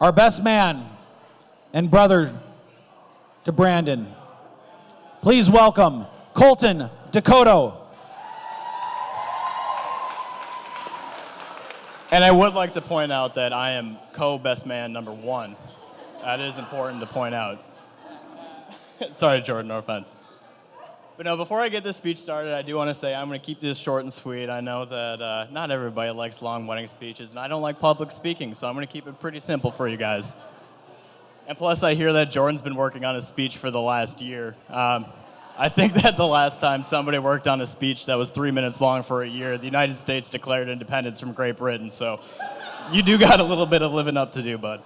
our best man and brother to Brandon. Please welcome Colton Dakota. And I would like to point out that I am co-best man number 1. That is important to point out. Sorry, Jordan, no offense. But no, before I get this speech started, I do want to say I'm going to keep this short and sweet. I know that not everybody likes long wedding speeches, and I don't like public speaking, so I'm going to keep it pretty simple for you guys. And plus, I hear that Jordan's been working on a speech for the last year. I think that the last time somebody worked on a speech that was 3 minutes long for a year, the United States declared independence from Great Britain, so you do got a little bit of living up to do, bud.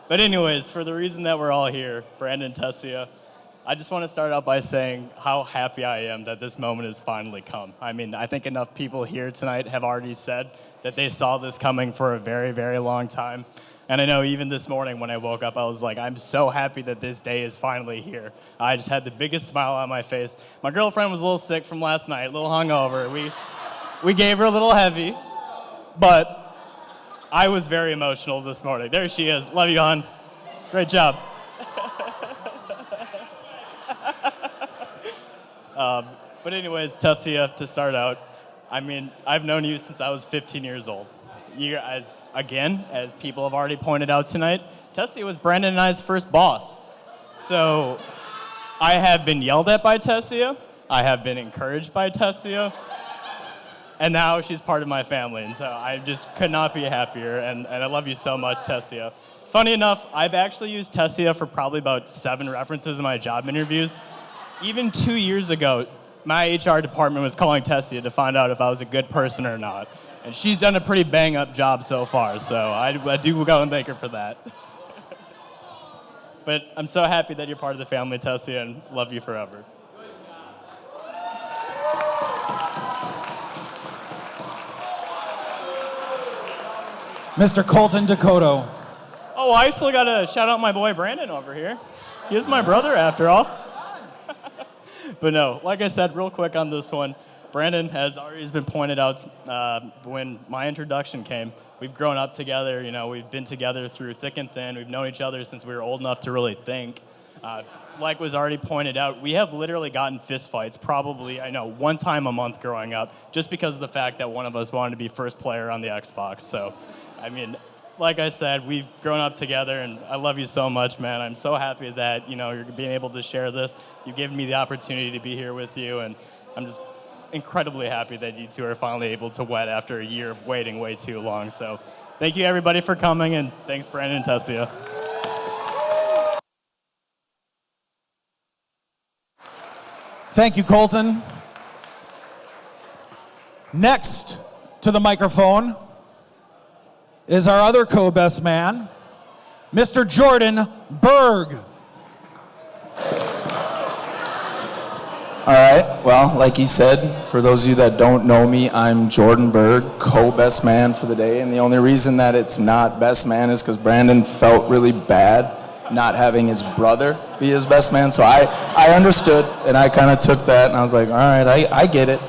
But anyways, for the reason that we're all here, Brandon, Tesia, I just want to start out by saying how happy I am that this moment has finally come. I mean, I think enough people here tonight have already said that they saw this coming for a very, very long time. And I know even this morning when I woke up, I was like, I'm so happy that this day is finally here. I just had the biggest smile on my face. My girlfriend was a little sick from last night, a little hungover. We gave her a little heavy, but I was very emotional this morning. There she is. Love you, hon. Great job. But anyways, Tesia, to start out, I mean, I've known you since I was 15 years old. You, as people have already pointed out tonight, Tesia was Brandon and I's first boss. So I have been yelled at by Tesia, I have been encouraged by Tesia, and now she's part of my family, and so I just could not be happier, and I love you so much, Tesia. Funny enough, I've actually used Tesia for probably about 7 references in my job interviews. Even 2 years ago, my HR department was calling Tesia to find out if I was a good person or not. And she's done a pretty bang-up job so far, so I do go and thank her for that. But I'm so happy that you're part of the family, Tesia, and love you forever. Mr. Colton Dakota. Oh, I still got to shout out my boy Brandon over here. He is my brother, after all. But no, like I said, real quick on this one, Brandon, has already been pointed out when my introduction came, we've grown up together, you know, we've been together through thick and thin, we've known each other since we were old enough to really think. Like was already pointed out, we have literally gotten fistfights probably, I know, 1 time a month growing up, just because of the fact that one of us wanted to be first player on the Xbox. So, I mean, like I said, we've grown up together, and I love you so much, man. I'm so happy that, you know, you're being able to share this. You've given me the opportunity to be here with you, and I'm just incredibly happy that you two are finally able to wed after a year of waiting way too long. So thank you, everybody, for coming, and thanks, Brandon and Tesia. Thank you, Colton. Next to the microphone is our other co-best man, Mr. Jordan Berg. All right, well, like he said, for those of you that don't know me, I'm Jordan Berg, co-best man for the day, and the only reason that it's not best man is because Brandon felt really bad not having his brother be his best man, so I understood, and I kind of took that, and I was like, all right, I get it.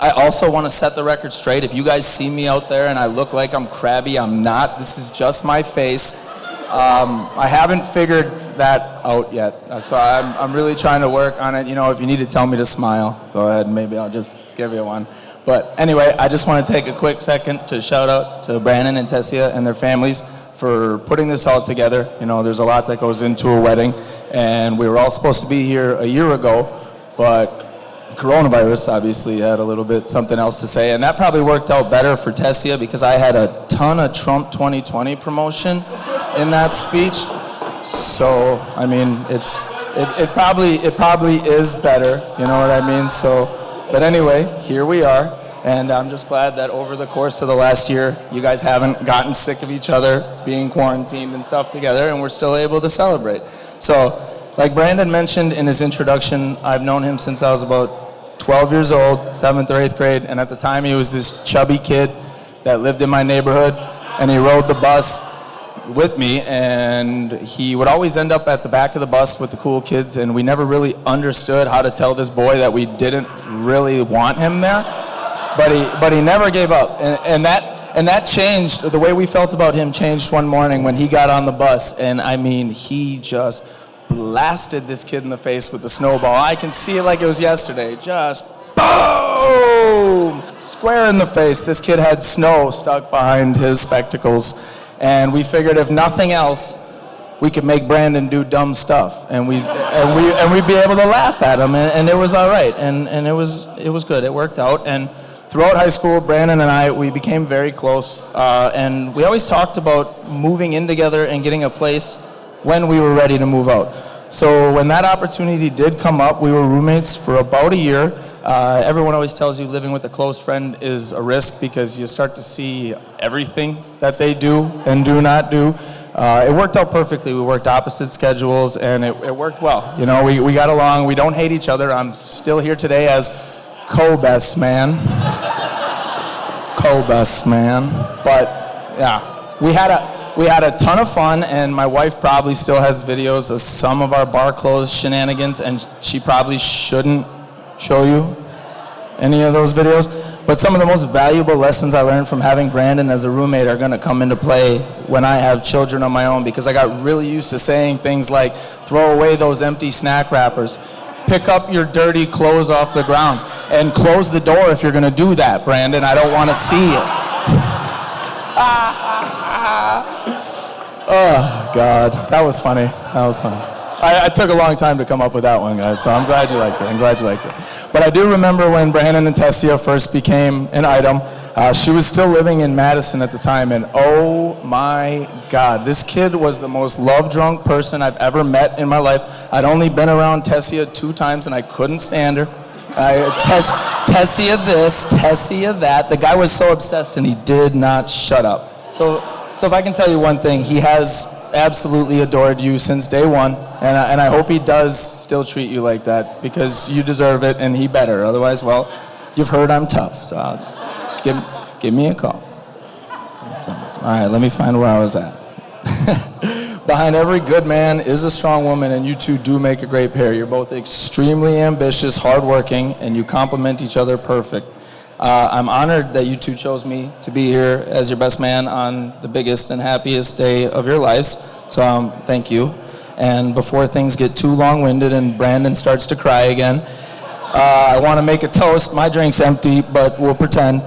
I also want to set the record straight. If you guys see me out there and I look like I'm crabby, I'm not. This is just my face. I haven't figured that out yet, so I'm really trying to work on it. You know, if you need to tell me to smile, go ahead, and maybe I'll just give you one. But anyway, I just want to take a quick second to shout out to Brandon and Tesia and their families for putting this all together. You know, there's a lot that goes into a wedding, and we were all supposed to be here a year ago, but coronavirus obviously had a little bit something else to say, and that probably worked out better for Tesia because I had a ton of Trump 2020 promotion in that speech. So I mean, it probably is better, you know what I mean? So, but anyway, here we are, and I'm just glad that over the course of the last year, you guys haven't gotten sick of each other being quarantined and stuff together, and we're still able to celebrate. So, like Brandon mentioned in his introduction, I've known him since I was about 12 years old, 7th or 8th grade, and at the time he was this chubby kid that lived in my neighborhood, and he rode the bus with me, and he would always end up at the back of the bus with the cool kids, and we never really understood how to tell this boy that we didn't really want him there, but he never gave up, and And that changed, the way we felt about him changed one morning when he got on the bus, and I mean, he just blasted this kid in the face with the snowball. I can see it like it was yesterday. Just boom! Square in the face. This kid had snow stuck behind his spectacles. And we figured if nothing else, we could make Brandon do dumb stuff. And we'd be able to laugh at him, and it was all right. And it was good. It worked out. And throughout high school, Brandon and we became very close. And we always talked about moving in together and getting a place when we were ready to move out. So when that opportunity did come up, we were roommates for about a year. Everyone always tells you living with a close friend is a risk because you start to see everything that they do and do not do. It worked out perfectly. We worked opposite schedules, and it worked well. You know, we got along. We don't hate each other. I'm still here today as co-best man. Co-best man. But yeah, we had a ton of fun, and my wife probably still has videos of some of our bar closed shenanigans, and she probably shouldn't show you any of those videos. But some of the most valuable lessons I learned from having Brandon as a roommate are gonna come into play when I have children of my own, because I got really used to saying things like, throw away those empty snack wrappers, pick up your dirty clothes off the ground, and close the door if you're gonna do that, Brandon. I don't wanna see it. Oh, God, that was funny. That was funny. I took a long time to come up with that one, guys, so I'm glad you liked it. I'm glad you liked it. But I do remember when Brandon and Tesia first became an item. She was still living in Madison at the time, and oh my God, this kid was the most love-drunk person I've ever met in my life. I'd only been around Tesia 2 times, and I couldn't stand her. Tesia this, Tesia that. The guy was so obsessed, and he did not shut up. So if I can tell you one thing, he has absolutely adored you since day one, and I hope he does still treat you like that, because you deserve it, and he better. Otherwise, well, you've heard I'm tough, so give me a call. So, all right, let me find where I was at. Behind every good man is a strong woman, and you two do make a great pair. You're both extremely ambitious, hardworking, and you complement each other perfect. I'm honored that you two chose me to be here as your best man on the biggest and happiest day of your lives. So thank you. And before things get too long-winded and Brandon starts to cry again, I want to make a toast. My drink's empty, but we'll pretend.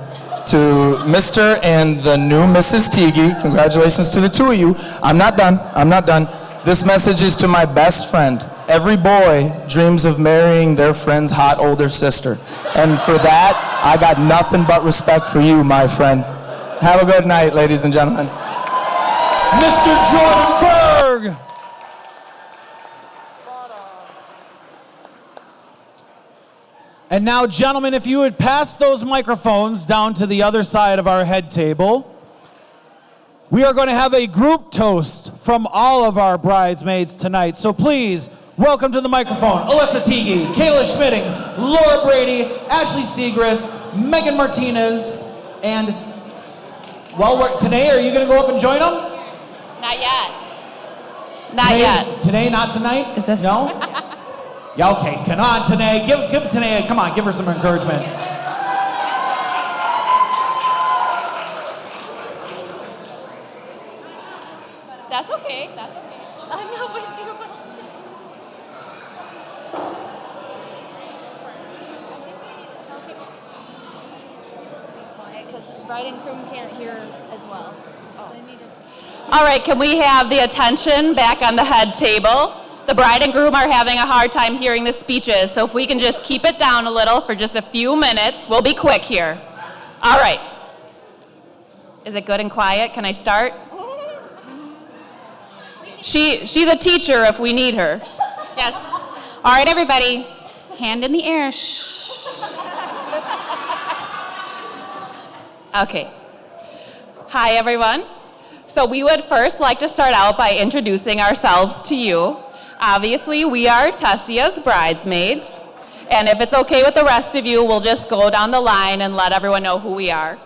To Mr. and the new Mrs. Teague. Congratulations to the two of you. I'm not done. I'm not done. This message is to my best friend. Every boy dreams of marrying their friend's hot older sister. And for that, I got nothing but respect for you, my friend. Have a good night, ladies and gentlemen. Mr. Jordan Berg. And now, gentlemen, if you would pass those microphones down to the other side of our head table, we are going to have a group toast from all of our bridesmaids tonight. So please, welcome to the microphone, Alyssa Teague, Kayla Schmitting, Laura Brady, Ashley Segrist, Megan Martinez, and, well, today, are you going to go up and join them? Not yet. Not yet. Today, not tonight? Is this? No? Yeah, okay, come on, Tanae. Give Tanae, come on, give her some encouragement. That's okay, that's okay. I'm not with you. Because bride and groom can't hear as well. All right, can we have the attention back on the head table? The bride and groom are having a hard time hearing the speeches, so if we can just keep it down a little for just a few minutes, we'll be quick here. All right. Is it good and quiet? Can I start? She's a teacher if we need her. Yes. All right, everybody. Hand in the air. Shh. Okay. Hi, everyone. So we would first like to start out by introducing ourselves to you. Obviously, we are Tesia's bridesmaids, and if it's okay with the rest of you, we'll just go down the line and let everyone know who we are.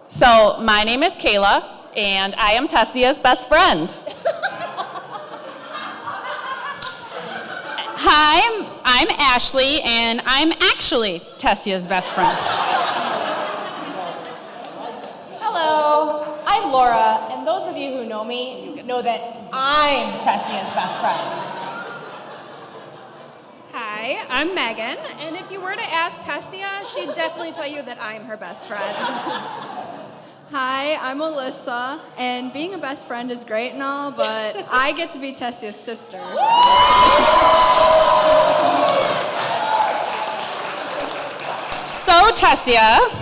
So, my name is Kayla, and I am Tesia's best friend. Hi, I'm Ashley, and I'm actually Tesia's best friend. Laura, and those of you who know me know that I'm Tesia's best friend. Hi, I'm Megan, and if you were to ask Tesia, she'd definitely tell you that I'm her best friend. Hi, I'm Alyssa, and being a best friend is great and all, but I get to be Tesia's sister. So, Tesia,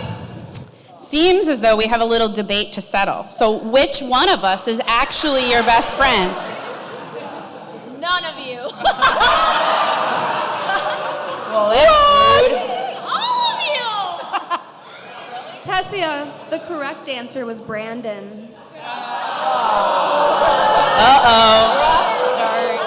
seems as though we have a little debate to settle. So, which one of us is actually your best friend? None of you. Well, it's rude. All of you. Tesia, the correct answer was Brandon. Uh-oh. Rough start.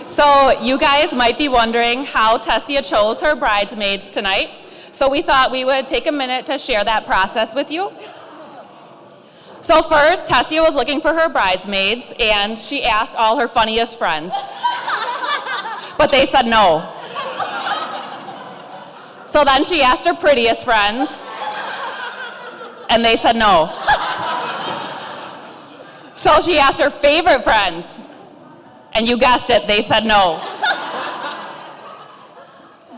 So you guys might be wondering how Tesia chose her bridesmaids tonight. So we thought we would take a minute to share that process with you. So first, Tesia was looking for her bridesmaids, and she asked all her funniest friends. But they said no. So then she asked her prettiest friends, and they said no. So she asked her favorite friends, and you guessed it, they said no.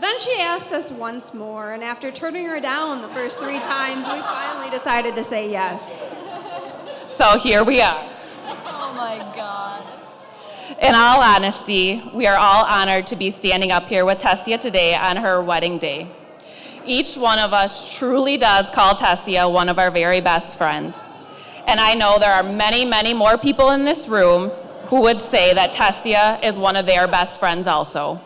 Then she asked us once more, and after turning her down the first 3 times, we finally decided to say yes. So here we are. Oh my God. In all honesty, we are all honored to be standing up here with Tesia today on her wedding day. Each one of us truly does call Tesia one of our very best friends. And I know there are many, many more people in this room who would say that Tesia is one of their best friends also.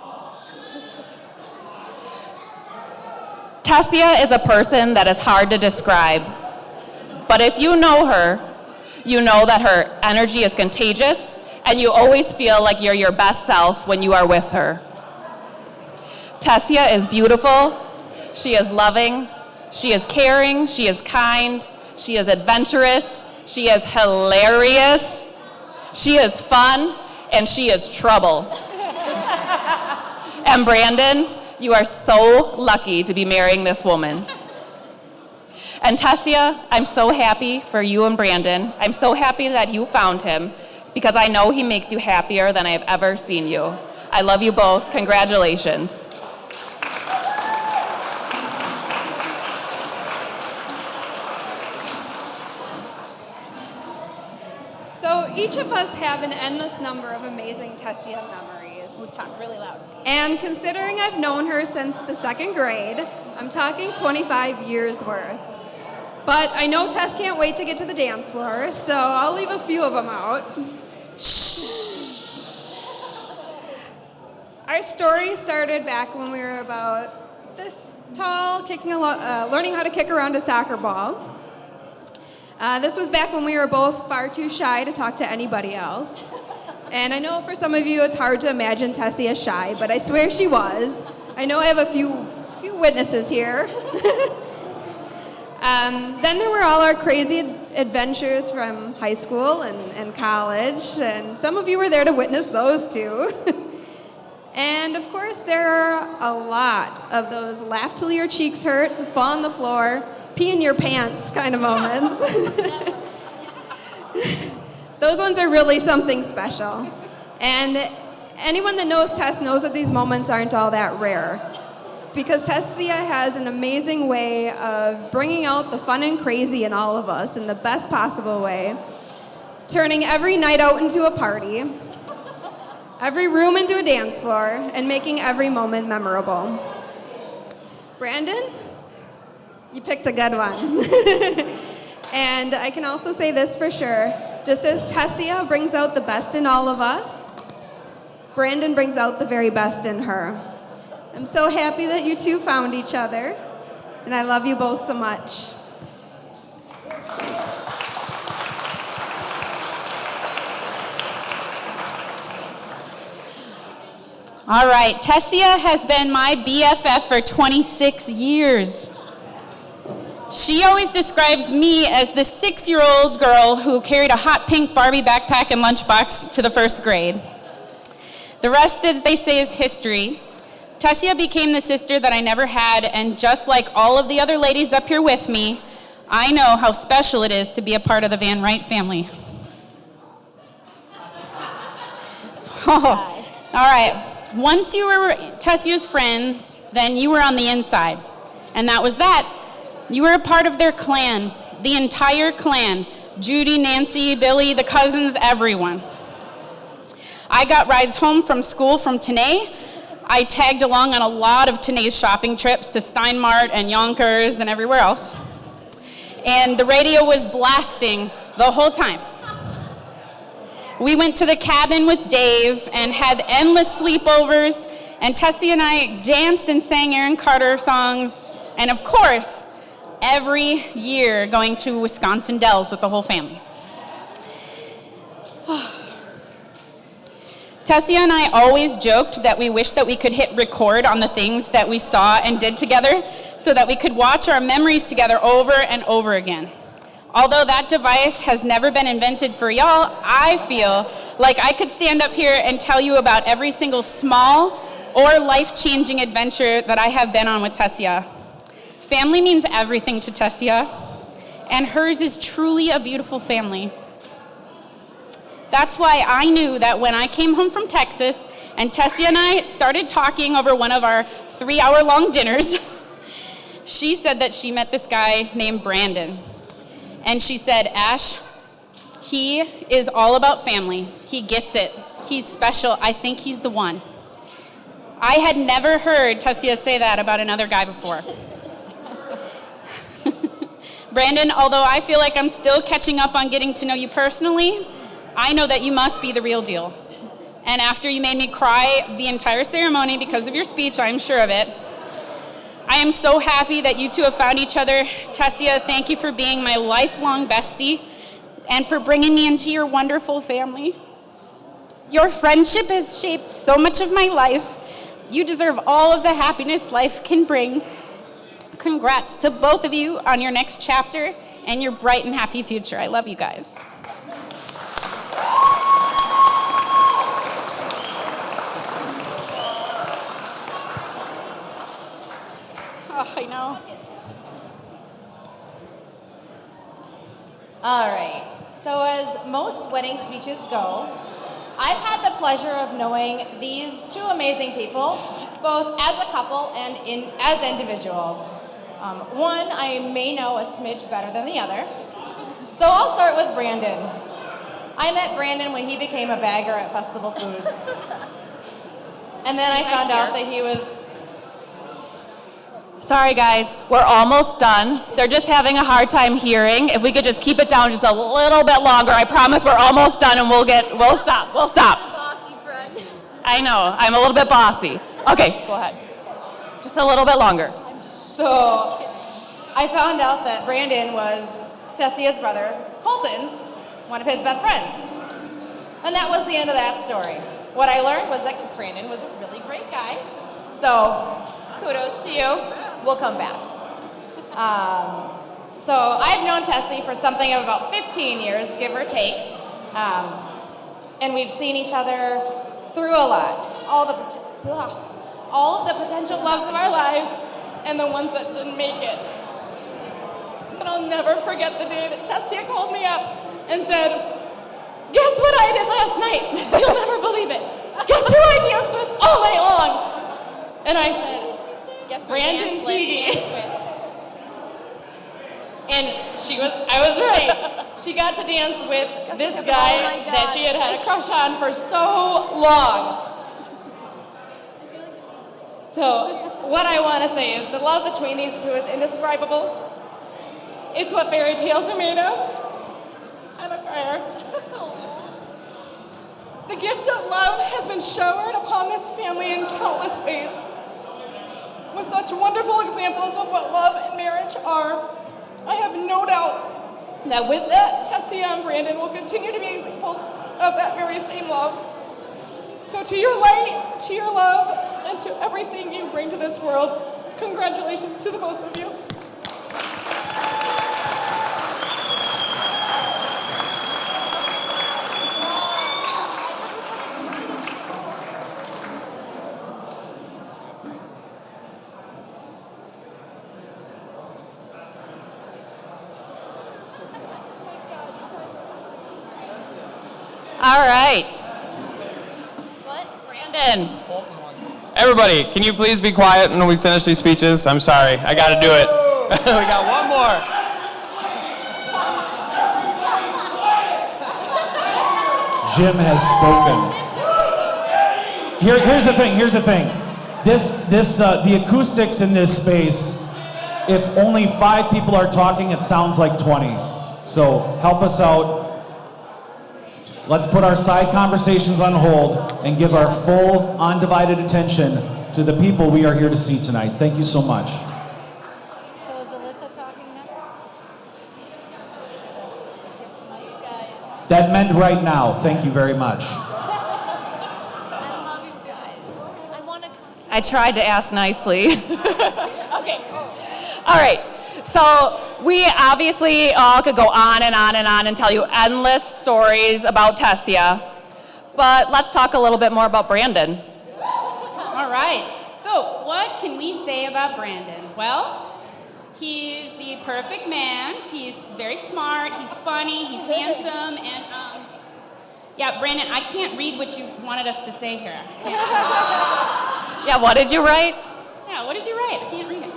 Tesia is a person that is hard to describe. But if you know her, you know that her energy is contagious, and you always feel like you're your best self when you are with her. Tesia is beautiful, she is loving, she is caring, she is kind, she is adventurous, she is hilarious, she is fun, and she is trouble. And Brandon, you are so lucky to be marrying this woman. And Tesia, I'm so happy for you and Brandon. I'm so happy that you found him, because I know he makes you happier than I have ever seen you. I love you both. Congratulations. So each of us have an endless number of amazing Tesia memories. We talk really loud. And considering I've known her since the 2nd grade, I'm talking 25 years worth. But I know Tess can't wait to get to the dance floor, so I'll leave a few of them out. Our story started back when we were about this tall, learning how to kick around a soccer ball. This was back when we were both far too shy to talk to anybody else. And I know for some of you it's hard to imagine Tesia shy, but I swear she was. I know I have a few witnesses here. Then there were all our crazy adventures from high school and college, and some of you were there to witness those too. And of course, there are a lot of those laugh till your cheeks hurt, fall on the floor, pee in your pants kind of moments. Those ones are really something special. And anyone that knows Tess knows that these moments aren't all that rare. Because Tesia has an amazing way of bringing out the fun and crazy in all of us in the best possible way, turning every night out into a party, every room into a dance floor, and making every moment memorable. Brandon, you picked a good one. And I can also say this for sure, just as Tesia brings out the best in all of us, Brandon brings out the very best in her. I'm so happy that you two found each other, and I love you both so much. All right, Tesia has been my BFF for 26 years. She always describes me as the 6-year-old girl who carried a hot pink Barbie backpack and lunchbox to the 1st grade. The rest, as they say, is history. Tesia became the sister that I never had, and just like all of the other ladies up here with me, I know how special it is to be a part of the Van Wright family. Oh, all right. Once you were Tesia's friends, then you were on the inside. And that was that. You were a part of their clan, the entire clan. Judy, Nancy, Billy, the cousins, everyone. I got rides home from school from Tenay. I tagged along on a lot of Tenay's shopping trips to Steinmart and Yonkers and everywhere else. And the radio was blasting the whole time. We went to the cabin with Dave and had endless sleepovers, and Tesia and I danced and sang Aaron Carter songs, and of course, every year going to Wisconsin Dells with the whole family. Tesia and I always joked that we wished that we could hit record on the things that we saw and did together so that we could watch our memories together over and over again. Although that device has never been invented for y'all, I feel like I could stand up here and tell you about every single small or life-changing adventure that I have been on with Tesia. Family means everything to Tesia, and hers is truly a beautiful family. That's why I knew that when I came home from Texas and Tesia and I started talking over one of our 3-hour-long dinners, she said that she met this guy named Brandon. And she said, Ash, he is all about family. He gets it. He's special. I think he's the one. I had never heard Tesia say that about another guy before. Brandon, although I feel like I'm still catching up on getting to know you personally, I know that you must be the real deal. And after you made me cry the entire ceremony because of your speech, I'm sure of it. I am so happy that you two have found each other. Tesia, thank you for being my lifelong bestie and for bringing me into your wonderful family. Your friendship has shaped so much of my life. You deserve all of the happiness life can bring. Congrats to both of you on your next chapter and your bright and happy future. I love you guys. Oh, I know. All right. So as most wedding speeches go, I've had the pleasure of knowing these two amazing people, both as a couple and as individuals. One I may know a smidge better than the other. So I'll start with Brandon. I met Brandon when he became a bagger at Festival Foods. And then I found out that he was... Sorry guys, we're almost done. They're just having a hard time hearing. If we could just keep it down just a little bit longer, I promise we're almost done and we'll stop. Bossy friend. I know, I'm a little bit bossy. Okay, go ahead. Just a little bit longer. So I found out that Brandon was Tessia's brother, Colton's, one of his best friends. And that was the end of that story. What I learned was that Brandon was a really great guy. So kudos to you. We'll come back. So I've known Tessie for something of about 15 years, give or take. And we've seen each other through a lot. All of the potential loves of our lives and the ones that didn't make it. But I'll never forget the day that Tessia called me up and said, guess what I did last night? You'll never believe it. Guess who I danced with all night long? And I said, Brandon Teague. And I was right. She got to dance with this guy that she had a crush on for so long. So what I want to say is the love between these two is indescribable. It's what fairy tales are made of. I'm a crier. The gift of love has been showered upon this family in countless ways, with such wonderful examples of what love and marriage are. I have no doubts that with that, Tessia and Brandon will continue to be examples of that very same love. So to your light, to your love, and to everything you bring to this world, congratulations to the both of you. All right. What? Brandon. Everybody, can you please be quiet when we finish these speeches? I'm sorry, I gotta do it. We got one more. Jim has spoken. Here's the thing. The acoustics in this space, if only 5 people are talking, it sounds like 20. So help us out. Let's put our side conversations on hold and give our full, undivided attention to the people we are here to see tonight. Thank you so much. So is Alyssa talking next? You guys. That meant right now. Thank you very much. I love you guys. I want to come. I tried to ask nicely. Okay. All right. So we obviously all could go on and on and on and tell you endless stories about Tesia. But let's talk a little bit more about Brandon. All right. So what can we say about Brandon? Well, he's the perfect man. He's very smart. He's funny. He's handsome. And yeah, Brandon, I can't read what you wanted us to say here. Yeah, what did you write? Yeah, what did you write? I can't read it.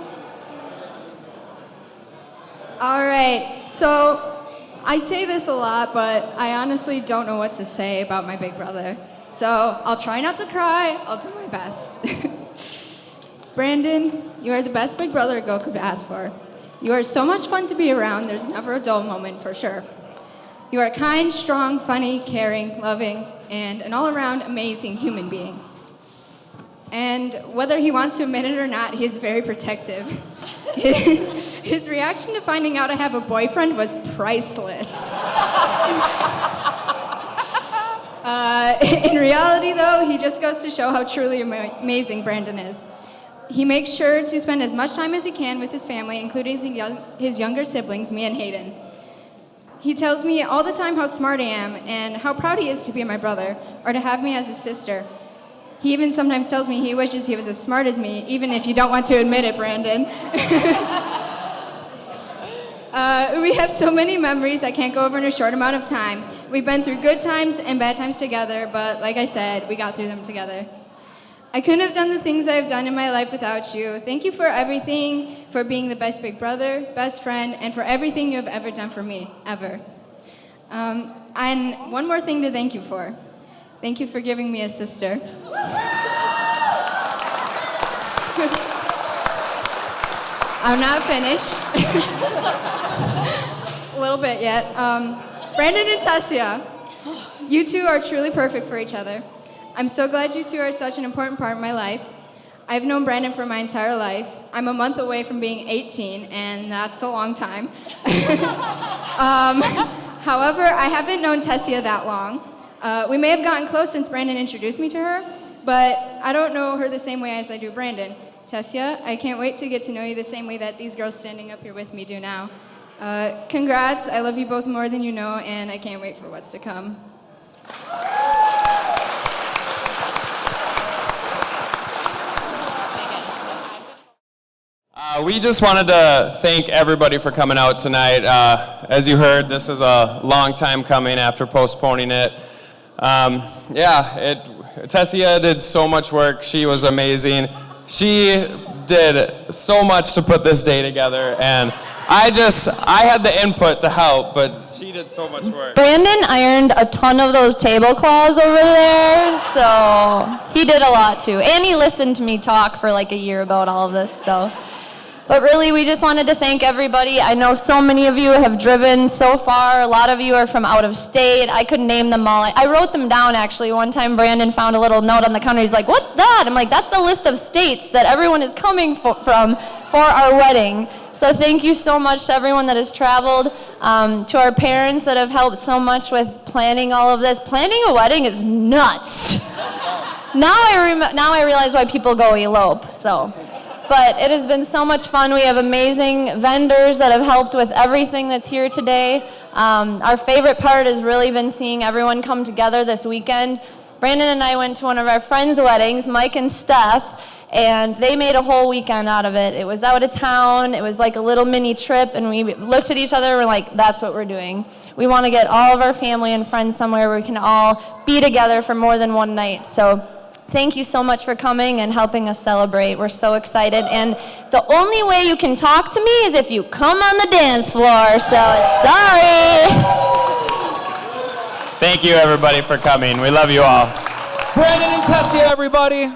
All right, so I say this a lot, but I honestly don't know what to say about my big brother. So I'll try not to cry. I'll do my best. Brandon, you are the best big brother a girl could ask for. You are so much fun to be around. There's never a dull moment for sure. You are kind, strong, funny, caring, loving, and an all-around amazing human being. And whether he wants to admit it or not, he's very protective. His reaction to finding out I have a boyfriend was priceless. In reality, though, he just goes to show how truly amazing Brandon is. He makes sure to spend as much time as he can with his family, including his younger siblings, me and Hayden. He tells me all the time how smart I am and how proud he is to be my brother or to have me as his sister. He even sometimes tells me he wishes he was as smart as me, even if you don't want to admit it, Brandon. We have so many memories I can't go over in a short amount of time. We've been through good times and bad times together, but like I said, we got through them together. I couldn't have done the things I've done in my life without you. Thank you for everything, for being the best big brother, best friend, and for everything you have ever done for me, ever. And one more thing to thank you for. Thank you for giving me a sister. I'm not finished. A little bit yet. Brandon and Tesia, you two are truly perfect for each other. I'm so glad you two are such an important part of my life. I've known Brandon for my entire life. I'm a month away from being 18, and that's a long time. However, I haven't known Tesia that long. We may have gotten close since Brandon introduced me to her, but I don't know her the same way as I do Brandon. Tesia, I can't wait to get to know you the same way that these girls standing up here with me do now. Congrats, I love you both more than you know, and I can't wait for what's to come. We just wanted to thank everybody for coming out tonight. As you heard, this is a long time coming after postponing it. Tesia did so much work. She was amazing. She did so much to put this day together, and I had the input to help, but she did so much work. Brandon ironed a ton of those tablecloths over there, so he did a lot too. And he listened to me talk for like a year about all of this, so. But really, we just wanted to thank everybody. I know so many of you have driven so far. A lot of you are from out of state. I couldn't name them all. I wrote them down, actually. One time, Brandon found a little note on the counter. He's like, "What's that?" I'm like, "That's the list of states that everyone is coming from for our wedding." So thank you so much to everyone that has traveled, to our parents that have helped so much with planning all of this. Planning a wedding is nuts. Now I realize why people go elope, so. But it has been so much fun. We have amazing vendors that have helped with everything that's here today. Our favorite part has really been seeing everyone come together this weekend. Brandon and I went to one of our friends' weddings, Mike and Steph, And they made a whole weekend out of it. It was out of town. It was like a little mini trip, and we looked at each other and we're like, that's what we're doing. We want to get all of our family and friends somewhere where we can all be together for more than one night. So thank you so much for coming and helping us celebrate. We're so excited. And the only way you can talk to me is if you come on the dance floor. So sorry. Thank you, everybody, for coming. We love you all. Brandon and Tesia, everybody.